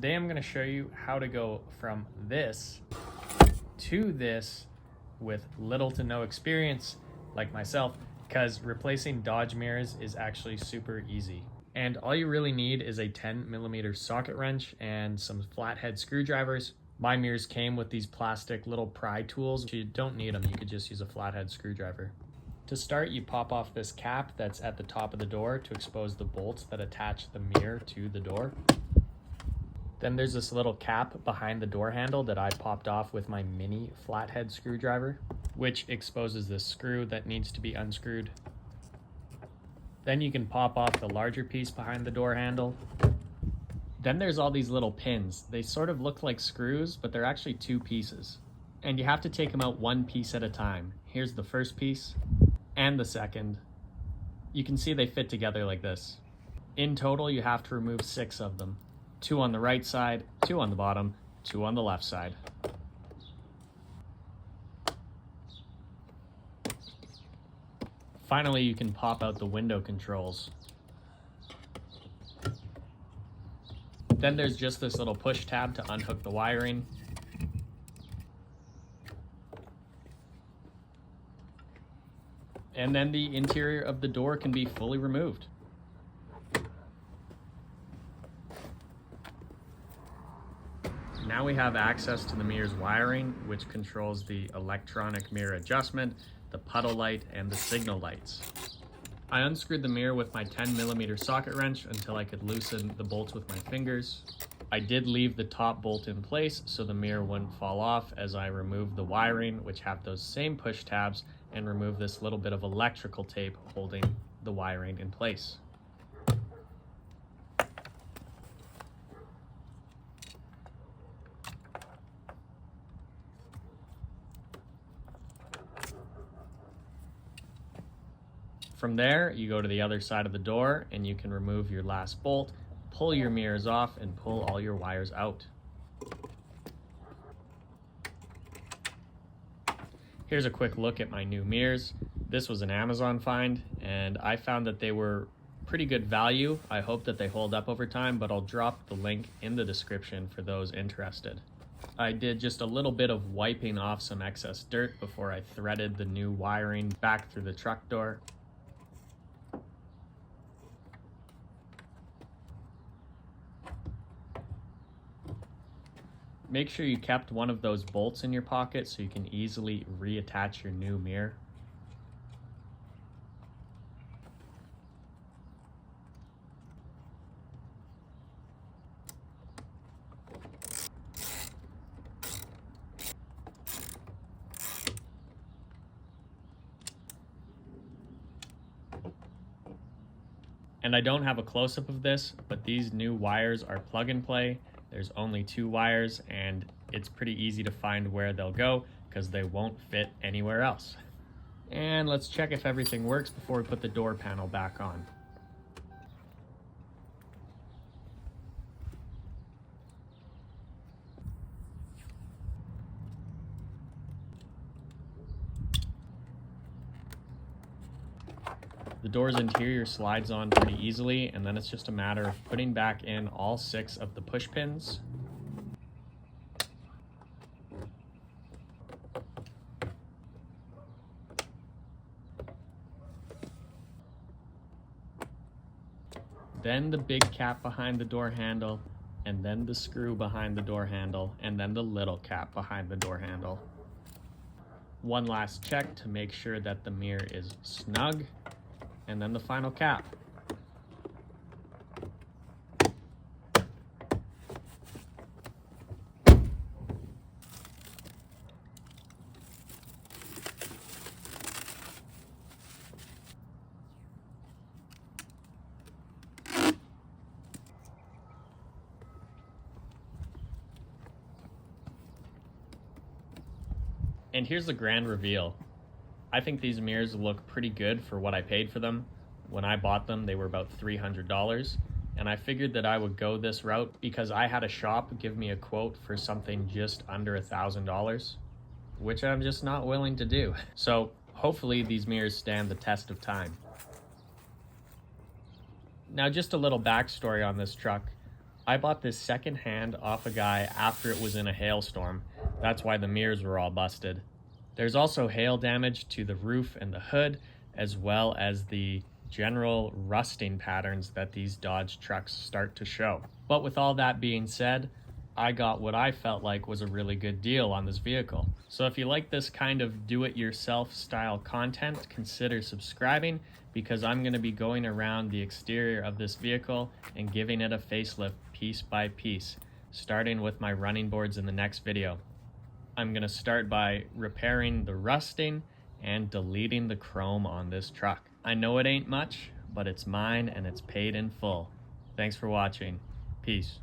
Today I'm going to show you how to go from this to this with little to no experience like myself, because replacing Dodge mirrors is actually super easy. And all you really need is a 10mm socket wrench and some flathead screwdrivers. My mirrors came with these plastic little pry tools. You don't need them, you could just use a flathead screwdriver. To start, you pop off this cap that's at the top of the door to expose the bolts that attach the mirror to the door. Then there's this little cap behind the door handle that I popped off with my mini flathead screwdriver, which exposes this screw that needs to be unscrewed. Then you can pop off the larger piece behind the door handle. Then there's all these little pins. They sort of look like screws, but they're actually two pieces. And you have to take them out one piece at a time. Here's the first piece and the second. You can see they fit together like this. In total, you have to remove 6 of them. 2 on the right side, 2 on the bottom, 2 on the left side. Finally, you can pop out the window controls. Then there's just this little push tab to unhook the wiring. And then the interior of the door can be fully removed. Now we have access to the mirror's wiring, which controls the electronic mirror adjustment, the puddle light, and the signal lights. I unscrewed the mirror with my 10mm socket wrench until I could loosen the bolts with my fingers. I did leave the top bolt in place so the mirror wouldn't fall off as I removed the wiring, which have those same push tabs, and remove this little bit of electrical tape holding the wiring in place. From there, you go to the other side of the door and you can remove your last bolt, pull your mirrors off, and pull all your wires out. Here's a quick look at my new mirrors. This was an Amazon find, and I found that they were pretty good value. I hope that they hold up over time, but I'll drop the link in the description for those interested. I did just a little bit of wiping off some excess dirt before I threaded the new wiring back through the truck door. Make sure you kept one of those bolts in your pocket so you can easily reattach your new mirror. And I don't have a close-up of this, but these new wires are plug and play. There's only 2 wires, and it's pretty easy to find where they'll go because they won't fit anywhere else. And let's check if everything works before we put the door panel back on. The door's interior slides on pretty easily, and then it's just a matter of putting back in all 6 of the push pins. Then the big cap behind the door handle, and then the screw behind the door handle, and then the little cap behind the door handle. One last check to make sure that the mirror is snug, and then the final cap. And here's the grand reveal. I think these mirrors look pretty good for what I paid for them. When I bought them, they were about $300, and I figured that I would go this route because I had a shop give me a quote for something just under $1,000, which I'm just not willing to do. So hopefully these mirrors stand the test of time. Now, just a little backstory on this truck. I bought this secondhand off a guy after it was in a hailstorm. That's why the mirrors were all busted. There's also hail damage to the roof and the hood, as well as the general rusting patterns that these Dodge trucks start to show. But with all that being said, I got what I felt like was a really good deal on this vehicle. So if you like this kind of do-it-yourself style content, consider subscribing, because I'm going to be going around the exterior of this vehicle and giving it a facelift piece by piece, starting with my running boards in the next video. I'm going to start by repairing the rusting and deleting the chrome on this truck. I know it ain't much, but it's mine and it's paid in full. Thanks for watching. Peace.